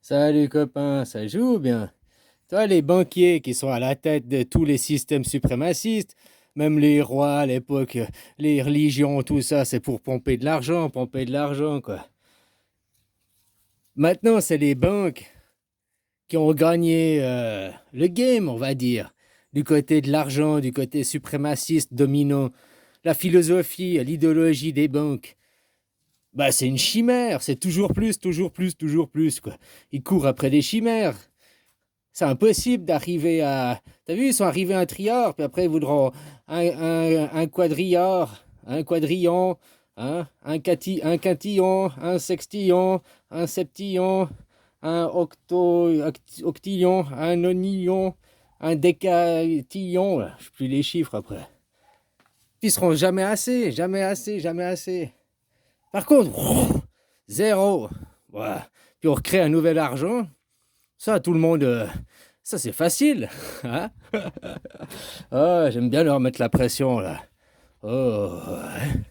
Salut copain, ça joue bien. Toi, les banquiers qui sont à la tête de tous les systèmes suprémacistes, même les rois à l'époque, les religions, tout ça, c'est pour pomper de l'argent, quoi. Maintenant, c'est les banques qui ont gagné le game, on va dire, du côté de l'argent, du côté suprémaciste dominant. La philosophie, l'idéologie des banques, bah, c'est une chimère, c'est toujours plus, toujours plus, toujours plus, quoi. Ils courent après des chimères. C'est impossible d'arriver à. T'as vu, ils sont arrivés à un triard, puis après ils voudront un quadrillard, un quadrillon, hein, un quintillon, un sextillon, un septillon, un octillon, un nonillon, un décatillon. Je sais plus les chiffres après. Ils seront jamais assez, jamais assez, jamais assez. Par contre, zéro. Voilà. Puis on recrée un nouvel argent. Ça, tout le monde. Ça, c'est facile. Hein. Oh, j'aime bien leur mettre la pression, là. Oh, ouais.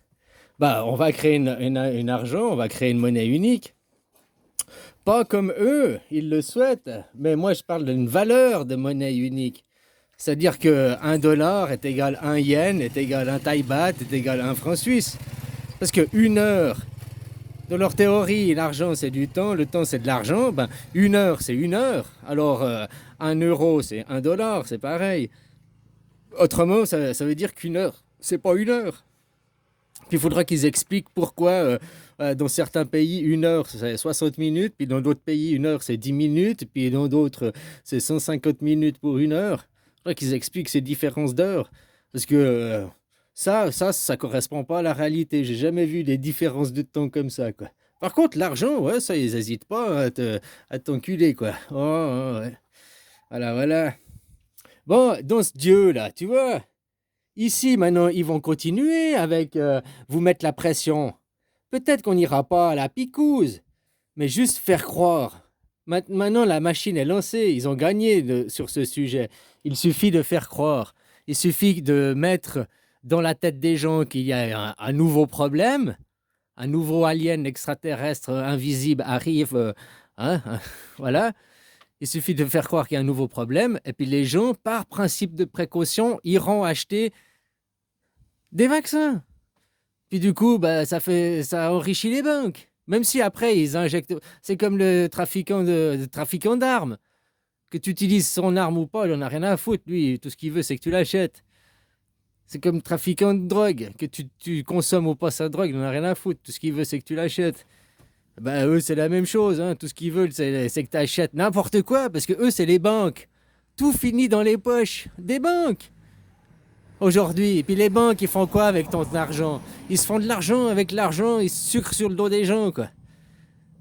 Bah, on va créer une argent, on va créer une monnaie unique. Pas comme eux, ils le souhaitent. Mais moi, je parle d'une valeur de monnaie unique. C'est-à-dire que un dollar est égal à un yen, est égal à un thaï baht, est égal à un franc suisse. Parce que une heure, dans leur théorie, l'argent c'est du temps, le temps c'est de l'argent. Ben, une heure c'est une heure. Alors, un euro c'est un dollar, c'est pareil. Autrement, ça veut dire qu'une heure, c'est pas une heure. Puis il faudra qu'ils expliquent pourquoi dans certains pays, une heure c'est 60 minutes, puis dans d'autres pays, une heure c'est 10 minutes, puis dans d'autres c'est 150 minutes pour une heure. Il faudra qu'ils expliquent ces différences d'heures. Parce que ça correspond pas à la réalité. J'ai jamais vu des différences de temps comme ça, quoi. Par contre, l'argent, ouais, ça, ils hésitent pas à t'enculer, quoi. Oh, oh, ouais. Voilà, voilà. Bon, dans ce Dieu-là, tu vois, ici, maintenant, ils vont continuer avec vous mettre la pression. Peut-être qu'on n'ira pas à la picouse, mais juste faire croire. Maintenant, la machine est lancée. Ils ont gagné sur ce sujet. Il suffit de faire croire. Il suffit de mettre dans la tête des gens qu'il y a un nouveau problème, un nouveau alien extraterrestre invisible arrive. Hein, voilà. Il suffit de faire croire qu'il y a un nouveau problème, et puis les gens, par principe de précaution, iront acheter des vaccins. Puis du coup, bah, ça enrichit les banques. Même si après, ils injectent. C'est comme le trafiquant d'armes. Que tu utilises son arme ou pas, il en a rien à foutre. Lui, tout ce qu'il veut, c'est que tu l'achètes. C'est comme le trafiquant de drogue. Que tu consommes ou pas sa drogue, il en a rien à foutre. Tout ce qu'il veut, c'est que tu l'achètes. Ben, eux, c'est la même chose. Hein. Tout ce qu'ils veulent, c'est que tu achètes n'importe quoi. Parce que eux, c'est les banques. Tout finit dans les poches des banques aujourd'hui. Et puis les banques, ils font quoi avec ton argent? Ils se font de l'argent avec l'argent, ils sucrent sur le dos des gens, quoi.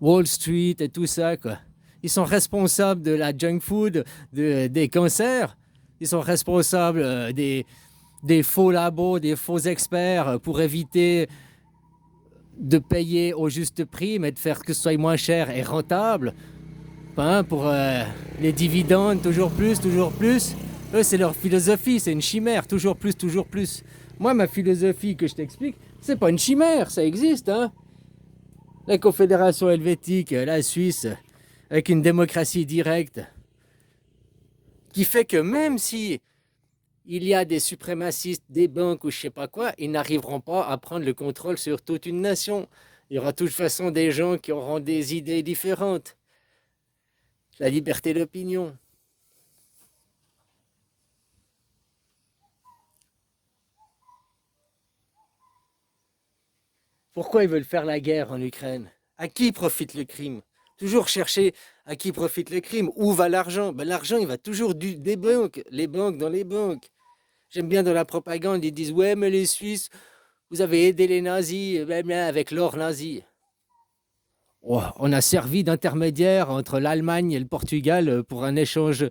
Wall Street et tout ça, quoi. Ils sont responsables de la junk food, des cancers. Ils sont responsables des faux labos, des faux experts pour éviter de payer au juste prix, mais de faire que ce soit moins cher et rentable. Hein, pour les dividendes, toujours plus, toujours plus. Eux, c'est leur philosophie, c'est une chimère, toujours plus, toujours plus. Moi, ma philosophie que je t'explique, c'est pas une chimère, ça existe. Hein. La Confédération helvétique, la Suisse, avec une démocratie directe, qui fait que même si il y a des suprémacistes, des banques ou je sais pas quoi, ils n'arriveront pas à prendre le contrôle sur toute une nation. Il y aura de toute façon des gens qui auront des idées différentes. La liberté d'opinion. Pourquoi ils veulent faire la guerre en Ukraine? À qui profite le crime? Toujours chercher à qui profite le crime. Où va l'argent? Ben, l'argent, il va toujours des banques. Les banques dans les banques. J'aime bien dans la propagande, ils disent ouais, mais les Suisses, vous avez aidé les nazis avec l'or nazi. Oh, on a servi d'intermédiaire entre l'Allemagne et le Portugal pour un échange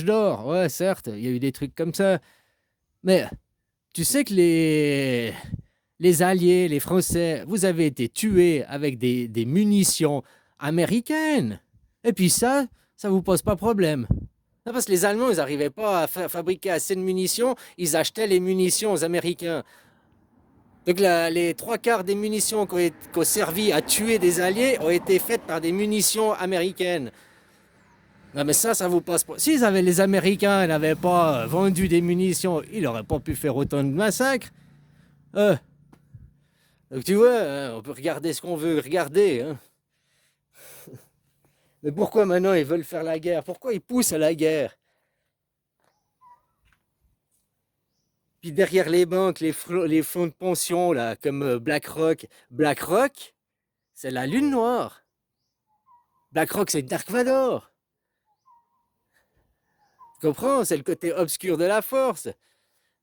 d'or. Ouais, certes, il y a eu des trucs comme ça. Mais tu sais que les Alliés, les Français, vous avez été tués avec des munitions américaines. Et puis ça vous pose pas problème. Non, parce que les Allemands, ils n'arrivaient pas à fabriquer assez de munitions, ils achetaient les munitions aux Américains. Donc les trois quarts des munitions qui ont servi à tuer des alliés ont été faites par des munitions américaines. Non mais ça vous passe pas. Si les Américains n'avaient pas vendu des munitions, ils n'auraient pas pu faire autant de massacres. Euh, donc tu vois, hein, on peut regarder ce qu'on veut regarder. Hein. Mais pourquoi maintenant ils veulent faire la guerre? Pourquoi ils poussent à la guerre? Puis derrière les banques, les fonds de pension, là, comme BlackRock. BlackRock, c'est la lune noire. BlackRock, c'est Dark Vador. Tu comprends? C'est le côté obscur de la force.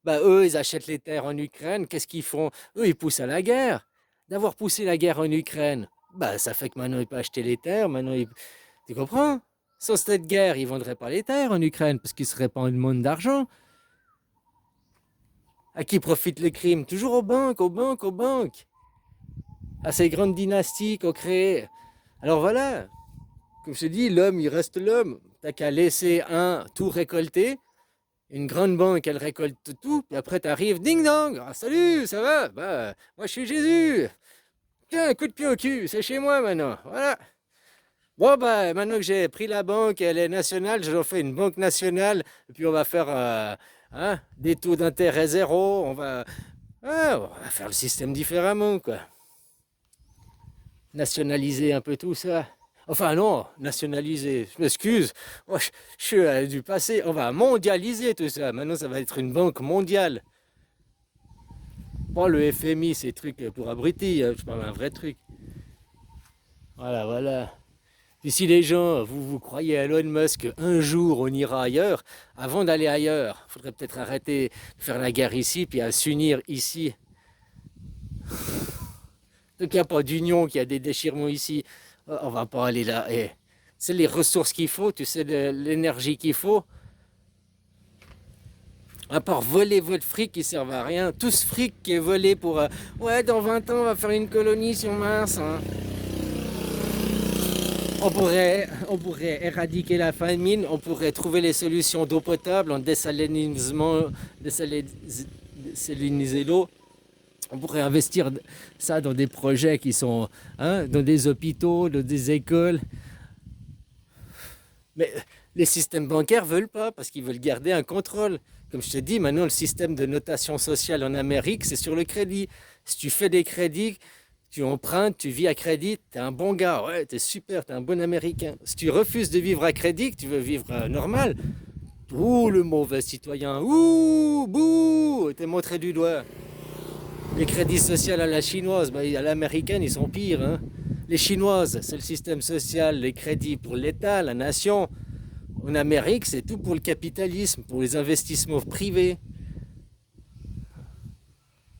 Bah, eux, ils achètent les terres en Ukraine. Qu'est-ce qu'ils font? Eux, ils poussent à la guerre. D'avoir poussé la guerre en Ukraine, bah, ça fait que maintenant, ils peuvent acheter les terres. Tu comprends? Sans cette guerre, ils ne vendraient pas les terres en Ukraine parce qu'ils ne seraient pas en demande d'argent. À qui profite le crime? Toujours aux banques, aux banques, aux banques. À ces grandes dynasties qu'on crée. Alors voilà, comme je te dis, l'homme, il reste l'homme. T'as qu'à laisser tout récolter. Une grande banque, elle récolte tout. Puis après, t'arrives, ding dong. Ah, salut, ça va? Bah, moi, je suis Jésus. Tiens, un coup de pied au cul, c'est chez moi maintenant. Voilà. Bon, bah, maintenant que j'ai pris la banque, elle est nationale, j'en fais une banque nationale. Et puis, on va faire des taux d'intérêt zéro. On va faire le système différemment, quoi. Nationaliser un peu tout ça. Enfin non, nationaliser, je m'excuse, moi, je suis du passé, on va mondialiser tout ça, maintenant ça va être une banque mondiale. Pas le FMI, ces trucs pour abrutis, je parle d'un vrai truc. Voilà, voilà. Puis si les gens, vous croyez à Elon Musk, un jour on ira ailleurs, avant d'aller ailleurs, il faudrait peut-être arrêter de faire la guerre ici, puis à s'unir ici. Donc il n'y a pas d'union, qu'il y a des déchirements ici. On va pas aller là. Et c'est les ressources qu'il faut, tu sais, l'énergie qu'il faut. À part voler votre fric qui ne servent à rien. Tout ce fric qui est volé pour... ouais, dans 20 ans, on va faire une colonie sur Mars. Hein. On pourrait éradiquer la famine, on pourrait trouver les solutions d'eau potable en désalinisant l'eau. On pourrait investir ça dans des projets qui sont dans des hôpitaux, dans des écoles. Mais les systèmes bancaires ne veulent pas parce qu'ils veulent garder un contrôle. Comme je te dis, maintenant, le système de notation sociale en Amérique, c'est sur le crédit. Si tu fais des crédits, tu empruntes, tu vis à crédit, tu es un bon gars, ouais, tu es super, tu es un bon Américain. Si tu refuses de vivre à crédit, que tu veux vivre normal, ouh, le mauvais citoyen, ouh, bouh, tu es montré du doigt. Les crédits sociaux à la chinoise, bah, à l'américaine, ils sont pires. Hein. Les chinoises, c'est le système social, les crédits pour l'État, la nation. En Amérique, c'est tout pour le capitalisme, pour les investissements privés.